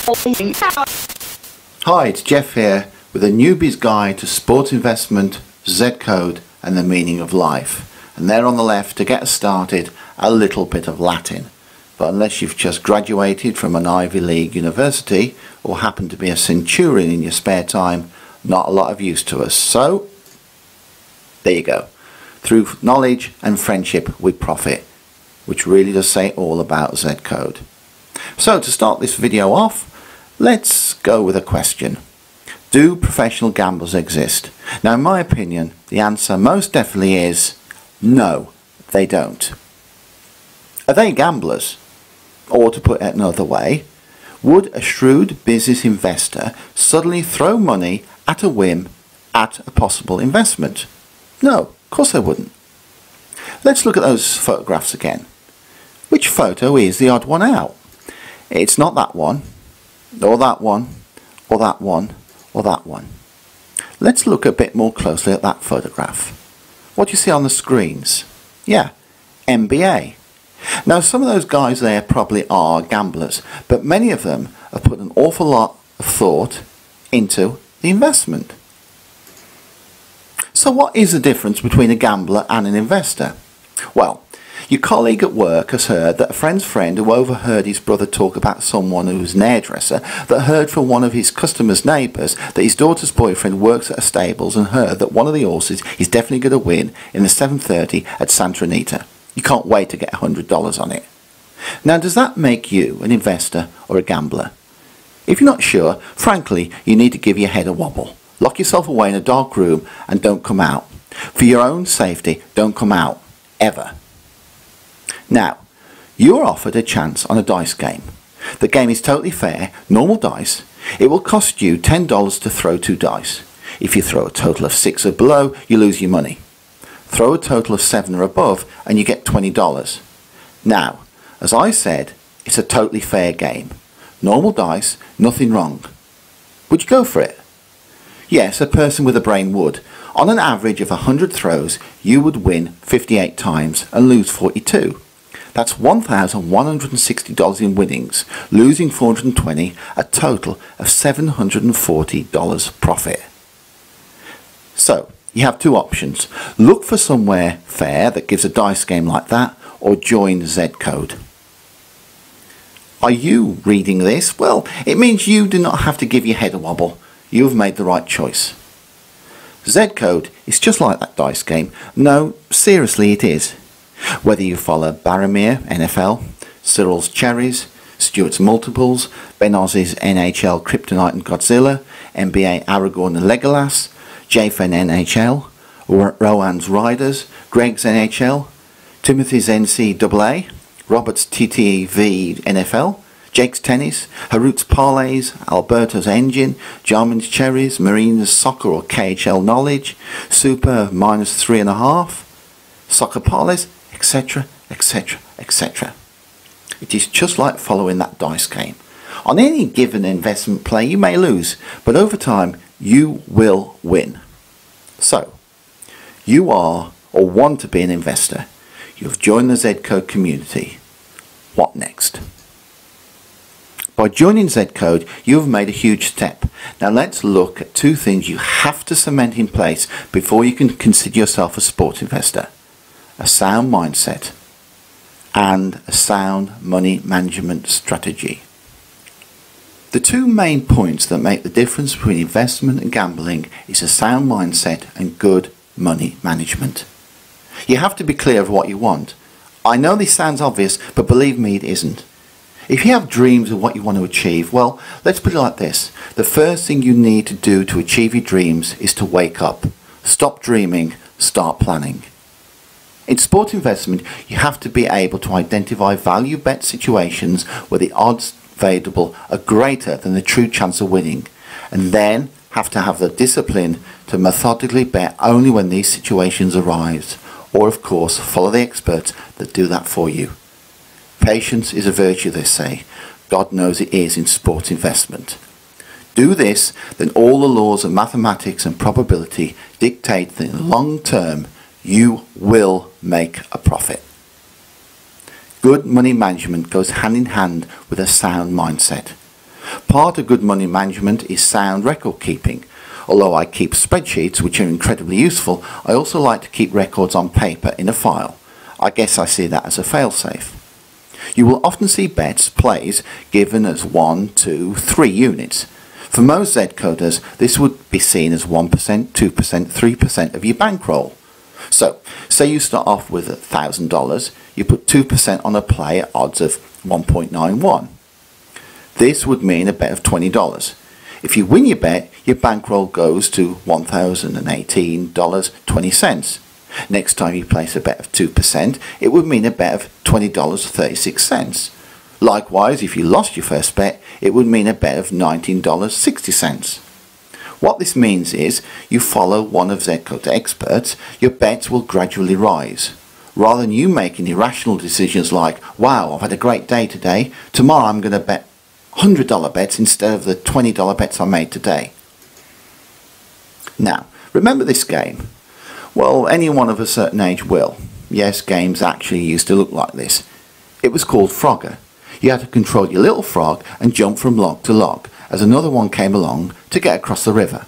Hi, it's Jeff here with a newbie's guide to sports investment, Zcode and the meaning of life. And there on the left, to get us started, a little bit of Latin. But unless you've just graduated from an Ivy League university or happen to be a centurion in your spare time, not a lot of use to us. So, there you go. Through knowledge and friendship we profit, which really does say all about Zcode. So to start this video off, let's go with a question. Do professional gamblers exist? Now in my opinion, the answer most definitely is no, they don't. Are they gamblers? Or to put it another way, would a shrewd business investor suddenly throw money at a whim at a possible investment? No, of course they wouldn't. Let's look at those photographs again. Which photo is the odd one out? It's not that one, or that one, or that one, or that one. Let's look a bit more closely at that photograph. What do you see on the screens? Yeah, NBA. Now some of those guys there probably are gamblers, but many of them have put an awful lot of thought into the investment. So what is the difference between a gambler and an investor? Well, your colleague at work has heard that a friend's friend who overheard his brother talk about someone who was an hairdresser that heard from one of his customers' neighbours that his daughter's boyfriend works at a stables and heard that one of the horses is definitely going to win in the 7:30 at Santa Anita. You can't wait to get $100 on it. Now does that make you an investor or a gambler? If you're not sure, frankly, you need to give your head a wobble. Lock yourself away in a dark room and don't come out. For your own safety, don't come out. Ever. Now, you're offered a chance on a dice game. The game is totally fair, normal dice. It will cost you $10 to throw 2 dice. If you throw a total of 6 or below, you lose your money. Throw a total of 7 or above and you get $20. Now, as I said, it's a totally fair game. Normal dice, nothing wrong. Would you go for it? Yes, a person with a brain would. On an average of 100 throws, you would win 58 times and lose 42. That's $1,160 in winnings, losing 420, a total of $740 profit. So, you have 2 options. Look for somewhere fair that gives a dice game like that, or join Zcode. Are you reading this? Well, it means you do not have to give your head a wobble. You have made the right choice. Zcode is just like that dice game. No, seriously it is. Whether you follow Baromir, NFL, Cyril's Cherries, Stuart's Multiples, Ben Oz's NHL Kryptonite and Godzilla, NBA Aragorn and Legolas, Jafen NHL, Rowan's Riders, Greg's NHL, Timothy's NCAA, Robert's TTV NFL, Jake's Tennis, Harut's Parlays, Alberto's Engine, Jarman's Cherries, Marina's Soccer or KHL Knowledge, Super -3.5, Soccer Parlays, etc, etc, etc. It is just like following that dice game. On any given investment play you may lose, but over time you will win. So, you are or want to be an investor. You have joined the Zcode community. What next? By joining Zcode, you have made a huge step. Now let's look at 2 things you have to cement in place before you can consider yourself a sport investor. A sound mindset and a sound money management strategy. The 2 main points that make the difference between investment and gambling is a sound mindset and good money management. You have to be clear of what you want. I know this sounds obvious, but believe me, it isn't. If you have dreams of what you want to achieve, well, let's put it like this. The first thing you need to do to achieve your dreams is to wake up. Stop dreaming, start planning. In sport investment, you have to be able to identify value bet situations where the odds available are greater than the true chance of winning, and then have to have the discipline to methodically bet only when these situations arise, or of course follow the experts that do that for you. Patience is a virtue, they say. God knows it is in sport investment. Do this, then all the laws of mathematics and probability dictate that in the long term you will make a profit. Good money management goes hand in hand with a sound mindset. Part of good money management is sound record keeping. Although I keep spreadsheets, which are incredibly useful, I also like to keep records on paper in a file. I guess I see that as a failsafe. You will often see bets, plays, given as 1, 2, 3 units. For most Zcoders, this would be seen as 1%, 2%, 3% of your bankroll. So, say you start off with $1,000, you put 2% on a play at odds of 1.91. This would mean a bet of $20. If you win your bet, your bankroll goes to $1,018.20. Next time you place a bet of 2%, it would mean a bet of $20.36. Likewise, if you lost your first bet, it would mean a bet of $19.60. What this means is, you follow one of Zcode's experts, your bets will gradually rise. Rather than you making irrational decisions like, wow, I've had a great day today, tomorrow I'm going to bet $100 bets instead of the $20 bets I made today. Now, remember this game? Well, anyone of a certain age will. Yes, games actually used to look like this. It was called Frogger. You had to control your little frog and jump from log to log as another one came along to get across the river.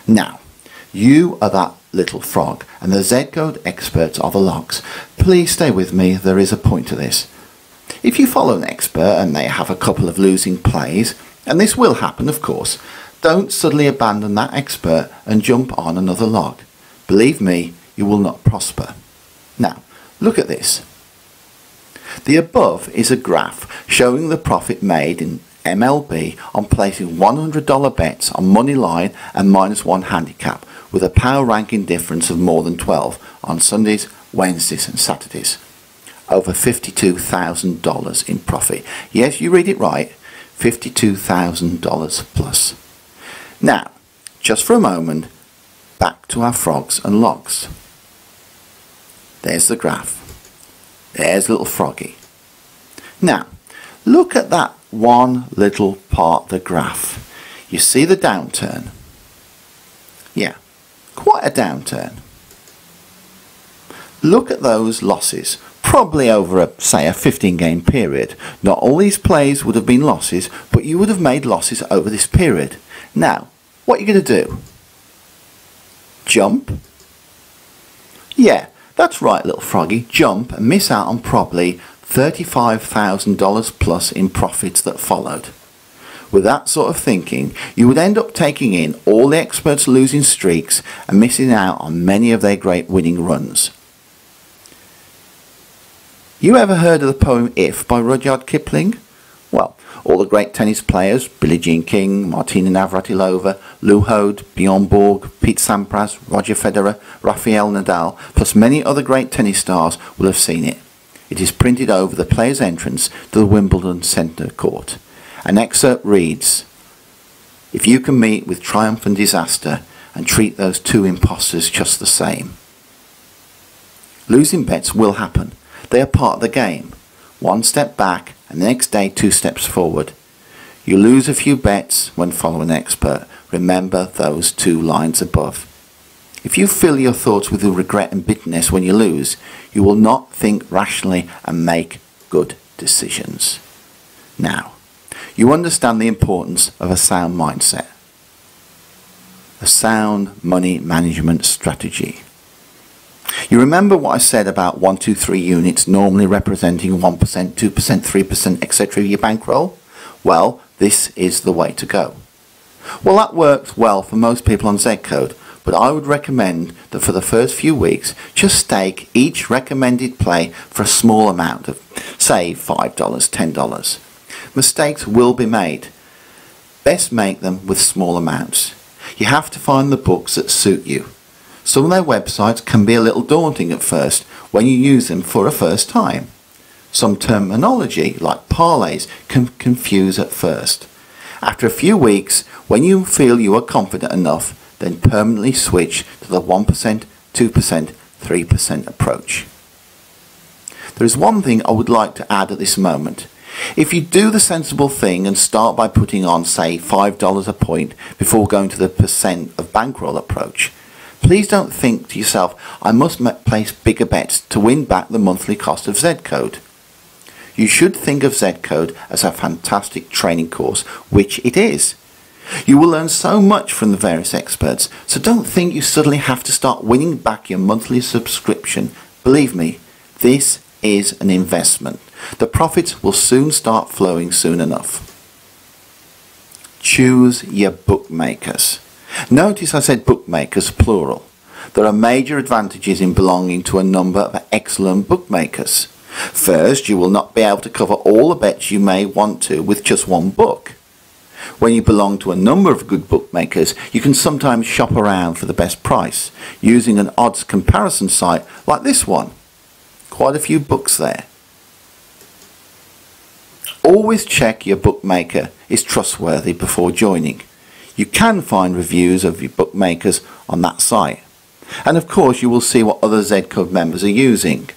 Now, you are that little frog and the Zcode experts are the logs. Please stay with me, there is a point to this. If you follow an expert and they have a couple of losing plays, and this will happen of course, don't suddenly abandon that expert and jump on another log. Believe me, you will not prosper. Now, look at this. The above is a graph showing the profit made in MLB on placing $100 bets on money line and -1 handicap with a power ranking difference of more than 12 on Sundays, Wednesdays and Saturdays. Over $52,000 in profit. Yes, you read it right, $52,000 plus. Now, just for a moment, back to our frogs and logs. There's the graph. There's little froggy. Now, look at that one little part of the graph. You see the downturn? Yeah, quite a downturn. Look at those losses, probably over say a 15-game period. Not all these plays would have been losses, but you would have made losses over this period. Now, what are you going to do? Jump? Yeah, that's right, little froggy, jump and miss out on probably $35,000 plus in profits that followed. With that sort of thinking, you would end up taking in all the experts' losing streaks and missing out on many of their great winning runs. You ever heard of the poem If by Rudyard Kipling? Well, all the great tennis players, Billie Jean King, Martina Navratilova, Lou Hode, Bjorn Borg, Pete Sampras, Roger Federer, Rafael Nadal, plus many other great tennis stars will have seen it. It is printed over the player's entrance to the Wimbledon Centre Court. An excerpt reads, "If you can meet with triumph and disaster and treat those two impostors just the same." Losing bets will happen. They are part of the game. One step back and the next day 2 steps forward. You lose a few bets when following an expert. Remember those 2 lines above. If you fill your thoughts with regret and bitterness when you lose, you will not think rationally and make good decisions. Now, you understand the importance of a sound mindset. A sound money management strategy. You remember what I said about 1, 2, 3 units normally representing 1%, 2%, 3%, etc. of your bankroll? Well, this is the way to go. Well, that works well for most people on Zcode, but I would recommend that for the first few weeks, just stake each recommended play for a small amount of, say, $5, $10. Mistakes will be made. Best make them with small amounts. You have to find the books that suit you. Some of their websites can be a little daunting at first when you use them for a first time. Some terminology, like parlays, can confuse at first. After a few weeks, when you feel you are confident enough, then permanently switch to the 1%, 2%, 3% approach. There is one thing I would like to add at this moment. If you do the sensible thing and start by putting on, say, $5 a point before going to the percent of bankroll approach, please don't think to yourself, I must place bigger bets to win back the monthly cost of Zcode. You should think of Zcode as a fantastic training course, which it is. You will learn so much from the various experts, so don't think you suddenly have to start winning back your monthly subscription. Believe me, this is an investment. The profits will soon start flowing soon enough. Choose your bookmakers. Notice I said bookmakers plural. There are major advantages in belonging to a number of excellent bookmakers. First, you will not be able to cover all the bets you may want to with just one book. When you belong to a number of good bookmakers, you can sometimes shop around for the best price using an odds comparison site like this one. Quite a few books there. Always check your bookmaker is trustworthy before joining. You can find reviews of your bookmakers on that site. And of course you will see what other Zcode members are using.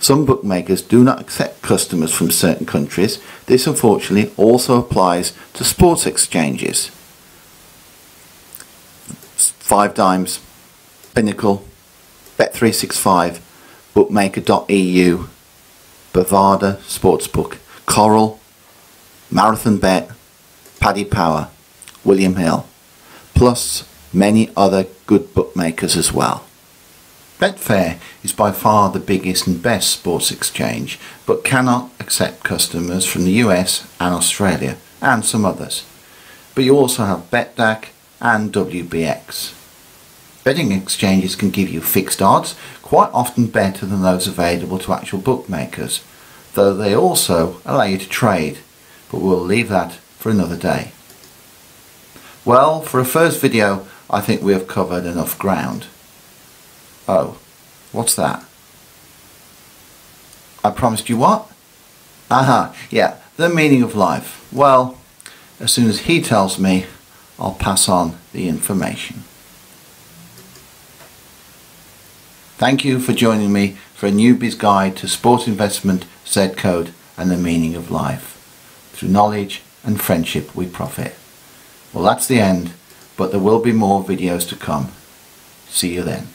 Some bookmakers do not accept customers from certain countries. This unfortunately also applies to sports exchanges. 5 Dimes, Pinnacle, Bet365, Bookmaker.eu, Bovada Sportsbook, Coral, Marathon Bet, Paddy Power, William Hill, plus many other good bookmakers as well. Betfair is by far the biggest and best sports exchange, but cannot accept customers from the US and Australia and some others. But you also have BetDAC and WBX. Betting exchanges can give you fixed odds, quite often better than those available to actual bookmakers, though they also allow you to trade, but we'll leave that for another day. Well, for a first video, I think we have covered enough ground. Oh, what's that? I promised you what? Aha, yeah, the meaning of life. Well, as soon as he tells me, I'll pass on the information. Thank you for joining me for a newbie's guide to sport investment, Zcode and the meaning of life. Through knowledge and friendship we profit. Well, that's the end, but there will be more videos to come. See you then.